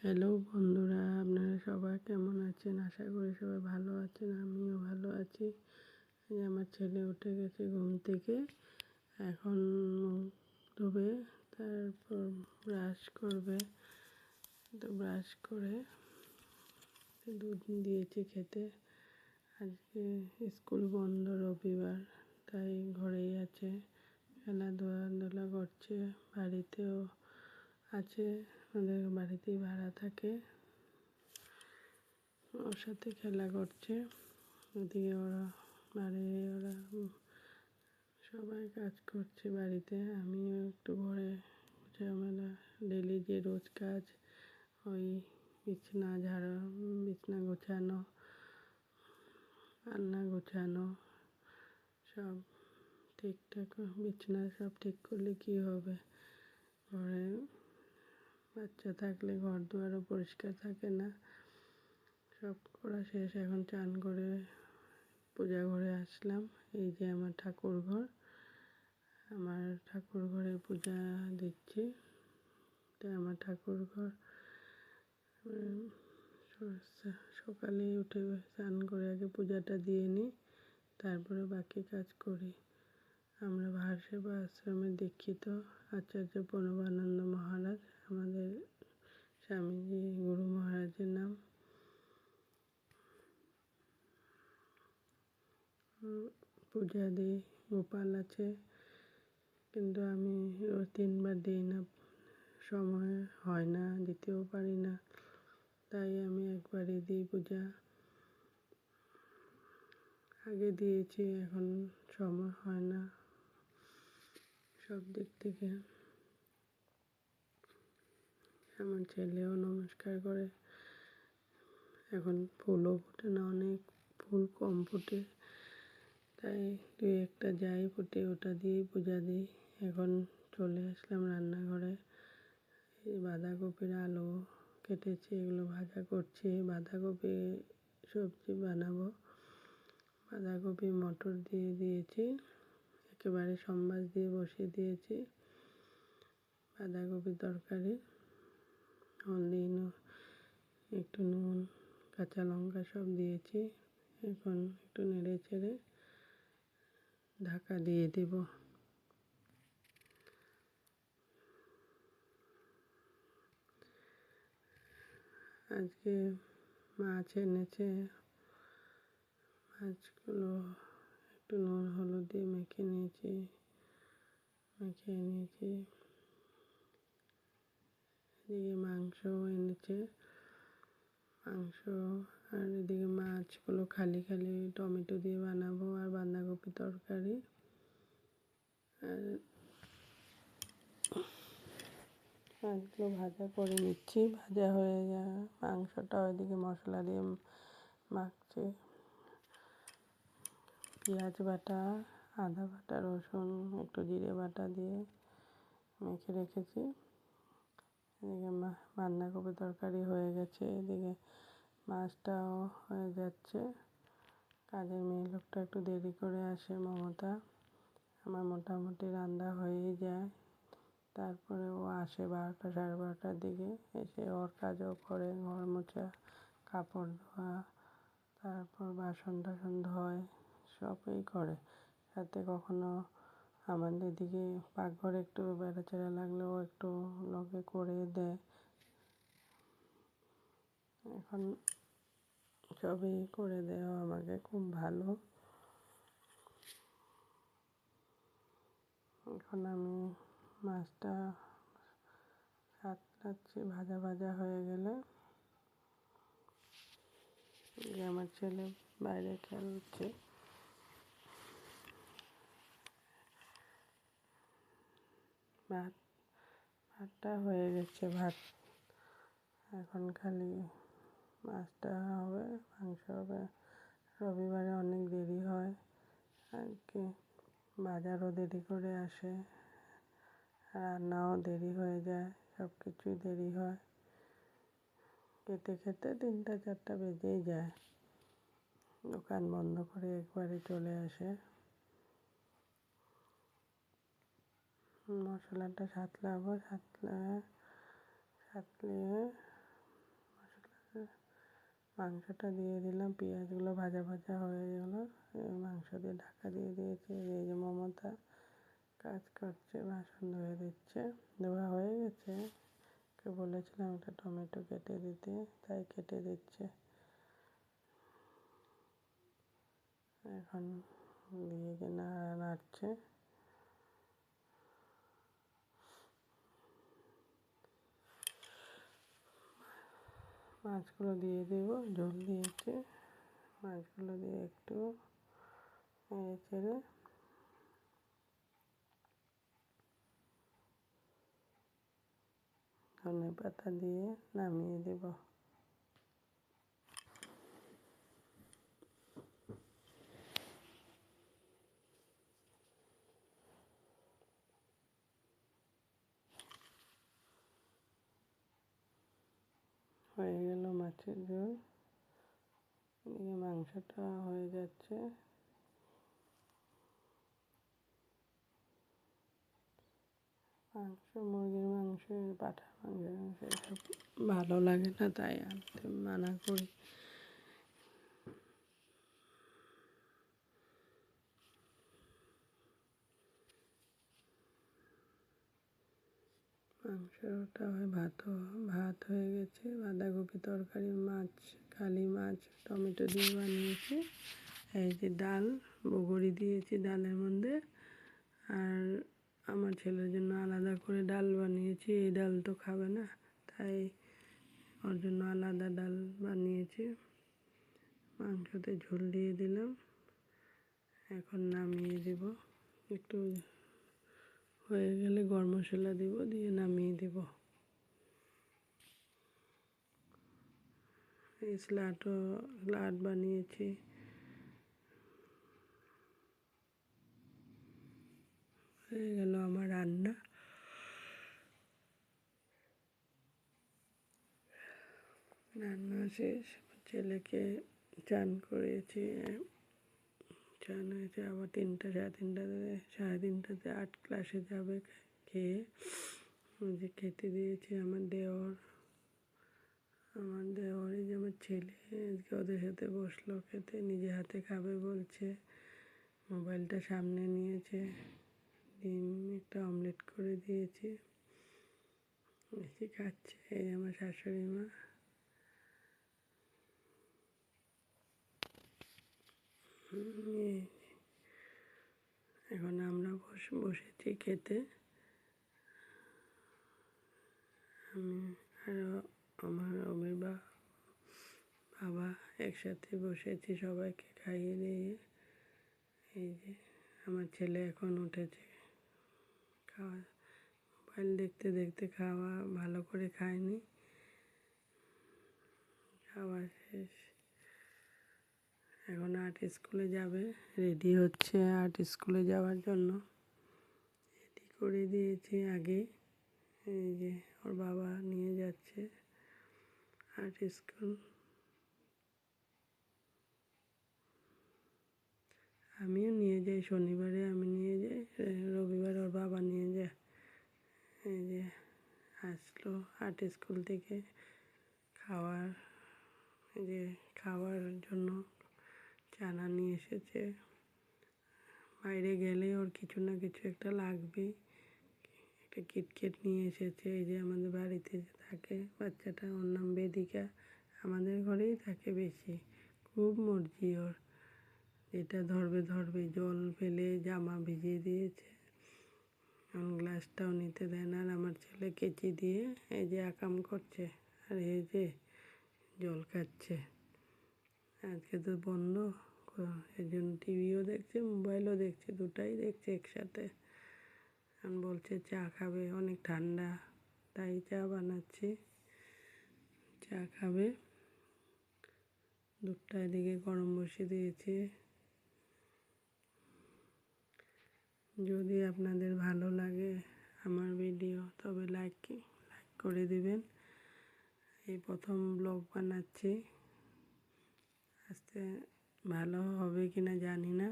Hello বন্ধুরা, আপনারা সবাই কেমন আছেন? আশা করি সবাই ভালো আছেন। আমিও ভালো আছি। এই যে আমার ছেলে উঠে গেছে ঘুম থেকে। এখন মুখ ধোবে, তারপর ব্রাশ করবে। তো ব্রাশ করে দুধ দিয়েছি খেতে। আজকে স্কুল বন্ধ, রবিবার, তাই ঘরেই আছে, খেলাধুলা করছে। বাড়িতেও আছে, আমাদের বাড়িতেই ভাড়া থাকে, ওর সাথে খেলা করছে। ওদিকে ওরা সবাই কাজ করছে বাড়িতে। আমিও একটু ঘরে ঝামেলা, ডেলি যে রোজ কাজ, ওই বিছনা গোছানো, রান্না গোছানো, সব ঠিকঠাক। বিছনা সব ঠিক করলে কি হবে? ঘরে বাচ্চা থাকলে ঘর দুয়ারও পরিষ্কার থাকে না। সব করা শেষ, এখন চান করে পূজা ঘরে আসলাম। এই যে আমার ঠাকুর ঘর, আমার ঠাকুর ঘরে পূজা দিচ্ছি। এটা আমার ঠাকুর ঘর। সকালে উঠে স্নান করে আগে পূজাটা দিয়ে নিই, তারপরে বাকি কাজ করি। আমরা ভারসেবা আশ্রমে দীক্ষিত। আচার্য প্রণবানন্দ মহারাজ আমাদের স্বামীজি, গুরু মহারাজের নাম। পূজা দিই, গোপাল আছে, কিন্তু আমি রোজ 3 বার দিই না, সময় হয় না, দিতেও পারি না, তাই আমি একবারই দিই পূজা। আগে দিয়েছি, এখন সময় হয় না সব দিক থেকে। আমার ছেলেও নমস্কার করে। এখন ফুলও ফোটে না, অনেক ফুল কম ফোটে, তাই 2-1টা যাই ফোটে, ওটা দিয়েই পূজা দিই। এখন চলে আসলাম রান্নাঘরে। এই বাঁধাকপির আলু কেটেছি, এগুলো ভাজা করছি। বাঁধাকপি সবজি বানাবো। বাঁধাকপি মটর দিয়ে দিয়েছি, একেবারে সম্বাস দিয়ে বসিয়ে দিয়েছি। বাঁধাকপির তরকারি, হলদি, একটু নুন, কাঁচা লঙ্কা সব দিয়েছি। এখন একটু নেড়ে চেড়ে ঢাকা দিয়ে দেব। আজকে মাছ এনেছে, মাছগুলো একটু নুন হলুদ দিয়ে মেখে নিয়েছি। এদিকে মাংসও এনেছে, মাংস, আর এদিকে মাছগুলো খালি খালি টমেটো দিয়ে বানাবো, আর বাঁধাকপি তরকারি। আর মাছগুলো ভাজা করে নিচ্ছি, ভাজা হয়ে যায় মাংসটা, ওইদিকে মশলা দিয়ে মাখছি। পেঁয়াজ বাটা, আদা বাটা, রসুন, একটু জিরে বাটা দিয়ে মেখে রেখেছি। এদিকে বাঁধাকপি তরকারি হয়ে গেছে, এদিকে মাছটাও হয়ে যাচ্ছে। কাজের মেয়ে লোকটা একটু দেরি করে আসে, মমতা। আমার মোটামুটি রান্না হয়েই যায়। তারপরে ও আসে 12টা, 12:30টার দিকে। এসে ওর কাজও করে, ঘর মোছা, কাপড় ধোয়া, তারপর বাসন টাসন ধোয়, সবই করে। সাথে কখনো আমাদের দিকে পাকঘরে একটু বেড়াচেরা লাগলে ও একটু লগে করে দেয়। এখন সবই করে দেওয়া আমাকে খুব ভালো। এখন আমি মাছটা সাঁতলাচ্ছি, ভাজা ভাজা হয়ে গেলে। আমার ছেলে বাইরে খেলছে। ভাতটা হয়ে গেছে, ভাত এখন খালি মাছটা হবে, মাংস হবে। রবিবারে অনেক দেরি হয়, আর কি বাজারও দেরি করে আসে, রান্নাও দেরি হয়ে যায়, সব কিছুই দেরি হয়। খেতে খেতে 3টা 4টা বেজেই যায়। দোকান বন্ধ করে একবারে চলে আসে। মশলাটা সাঁতলাবো, সাঁতলিয়ে মাংসটা দিয়ে দিলাম, পেঁয়াজগুলো ভাজা ভাজা হয়ে গেলো, মাংস দিয়ে ঢাকা দিয়ে দিয়েছি। এই যে মমতা কাজ করছে, বাসন ধুয়ে দিচ্ছে, ধোয়া হয়ে গেছে। ওকে বলেছিলাম একটা টমেটো কেটে দিতে, তাই কেটে দিচ্ছে। এখন দিয়ে নাড়ছে। মাছগুলো দিয়ে দেবো, ঝোল দিয়েছে, মাছগুলো দিয়ে একটু নেড়ে চেড়ে ধনে পাতা দিয়ে নামিয়ে দেব। হয়ে গেল মাছের ঝোল। এদিকে মাংসটা হয়ে যাচ্ছে। মাংস, মুরগির মাংস, পাঁঠার মাংস এসব ভালো লাগে না, তাই আনতে মানা করি। মাংসটা হয় ভাত হয়ে গেছে। বাঁধাকপি তরকারি, মাছ, কালি মাছ টমেটো দিয়ে বানিয়েছি। এই যে ডাল, বগরি দিয়েছি ডালের মধ্যে। আর আমার ছেলের জন্য আলাদা করে ডাল বানিয়েছি, এই ডাল তো খাবে না, তাই ওর জন্য আলাদা ডাল বানিয়েছি। মাংসতে ঝোল দিয়ে দিলাম, এখন নামিয়ে দেব। একটু হয়ে গেলে গরম মশলা দিব, দিয়ে নামিয়ে দেব। এই স্যালাড বানিয়েছি। হয়ে গেল আমার রান্না। রান্না শেষ, ছেলেকে চান করিয়েছি, চান হয়েছে। আবার 3টা সাড়ে তিনটাতে আর্ট ক্লাসে যাবে। খেয়ে যে খেতে দিয়েছি আমার দেওর, এই যে আমার ছেলে আজকে ওদের সাথে বসলো খেতে, নিজে হাতে খাবে বলছে। মোবাইলটা সামনে নিয়েছে। ডিম একটা অমলেট করে দিয়েছি, বেশি খাচ্ছে। এই আমার শাশুড়ি মা। এখন আমরা বসেছি খেতে। আমি আরও আমার বাবা একসাথে বসেছি, সবাইকে খাইয়ে দিয়ে। এই যে আমার ছেলে এখন উঠেছে, মোবাইল দেখতে দেখতে খাওয়া ভালো করে খায়নি। খাওয়া শেষ, এখন আর্ট স্কুলে যাবে, রেডি হচ্ছে আর্ট স্কুলে যাওয়ার জন্য। রেডি করে দিয়েছি আগে। এই যে ওর বাবা নিয়ে যাচ্ছে আর্ট স্কুল। আমিও নিয়ে যাই, শনিবারে আমি নিয়ে যাই, রবিবার ওর বাবা নিয়ে যায়। এই যে আসলো আর্ট স্কুল থেকে খাওয়ার জন্য চানা নিয়ে এসেছে। বাইরে গেলে ওর কিছু না কিছু একটা লাগবেই। একটা কিটক্যাট নিয়ে এসেছে। এই যে আমাদের বাড়িতে থাকে বাচ্চাটা, ওর নাম বেদিকা, আমাদের ঘরেই থাকে বেশি। খুব মর্জি ওর, যেটা ধরবে। জল ফেলে জামা ভিজিয়ে দিয়েছে, এখন গ্লাসটাও নিতে দেয় না। আর আমার ছেলে কেচি দিয়ে এই যে আকাম করছে, আর এই যে জল খাচ্ছে। আজকে তো বন্ধ, এর জন্য টিভিও দেখছে, মোবাইলও দেখছে, দুটাই দেখছে একসাথে। এখন বলছে চা খাবে, অনেক ঠান্ডা, তাই চা বানাচ্ছি, চা খাবে। দুধটা এদিকে গরম বসিয়ে দিয়েছি। যদি আপনাদের ভালো লাগে আমার ভিডিও, তবে লাইক করে দিবেন। এই প্রথম ব্লগ বানাচ্ছি, আজকে ভালো হবে কি না জানি না,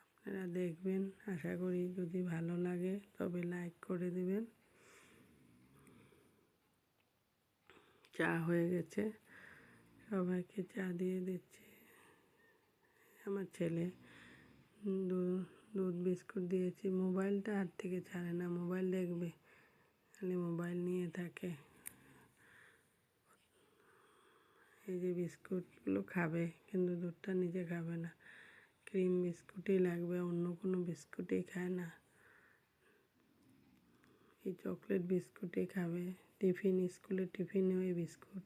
আপনারা দেখবেন। আশা করি যদি ভালো লাগে তবে লাইক করে দিবেন। চা হয়ে গেছে, সবাইকে চা দিয়ে দিচ্ছি। আমার ছেলে দুধ বিস্কুট দিয়েছি। মোবাইলটা হাত থেকে ছাড়ে না, মোবাইল দেখবে, খালি মোবাইল নিয়ে থাকে। এই যে বিস্কুটগুলো খাবে, কিন্তু দুধটা নিজে খাবে না, ক্রিম বিস্কুটই লাগবে, অন্য কোনো বিস্কুটই খায় না। এই চকলেট বিস্কুটই খাবে, স্কুলে টিফিনে ওই বিস্কুট।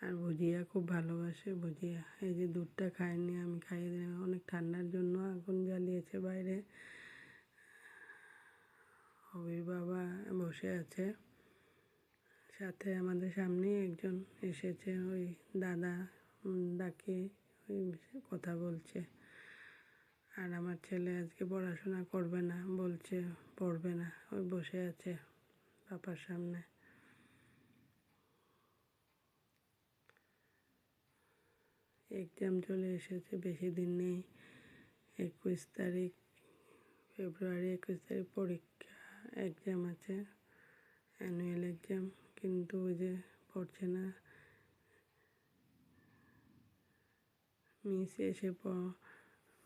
আর ভুজিয়া খুব ভালোবাসে, ভুজিয়া। এই যে দুধটা খায়নি, আমি খাইয়ে দিলাম। অনেক ঠান্ডার জন্য আগুন জ্বালিয়েছে বাইরে। অবির বাবা বসে আছে, সাথে আমাদের সামনেই একজন এসেছে, ওই দাদা ডাকে ওই কথা বলছে। আর আমার ছেলে আজকে পড়াশোনা করবে না বলছে, পড়বে না, ওই বসে আছে পাপার সামনে। এক্সাম চলে এসেছে, বেশি দিন নেই। 21 তারিখ ফেব্রুয়ারি, 21 তারিখ পরীক্ষা, এক্সাম আছে, অ্যানুয়াল এক্সাম। কিন্তু ওই যে পড়ছে না।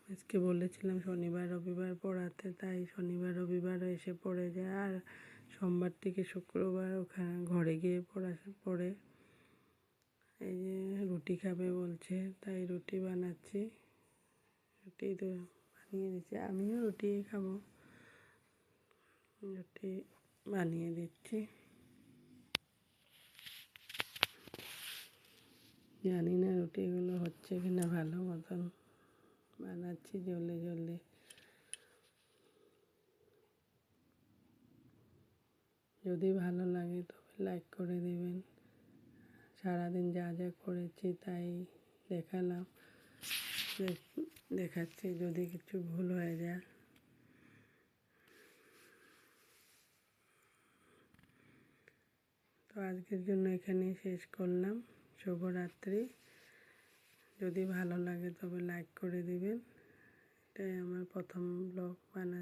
মিসকে বলেছিলাম শনিবার রবিবার পড়াতে, তাই শনিবার রবিবারও এসে পড়ে যায়। আর সোমবার থেকে শুক্রবার ওখানে ঘরে গিয়ে পড়ে। এই যে রুটি খাবে বলছে, তাই রুটি বানাচ্ছি। রুটি তো বানিয়ে দিচ্ছি, আমিও রুটি খাবো, রুটি বানিয়ে দিচ্ছি। জানি না রুটিগুলো হচ্ছে কিনা, ভালো মতন বানাচ্ছি জলদি জলদি। যদি ভালো লাগে তবে লাইক করে দেবেন। সারাদিন যা যা করেছি তাই দেখালাম, দেখাচ্ছি, যদি কিছু ভুল হয়ে যায়। তো আজকের জন্য এখানেই শেষ করলাম। শুভরাত্রি। যদি ভালো লাগে তবে লাইক করে দিবেন। এটাই আমার প্রথম ব্লগ বানাচ্ছি।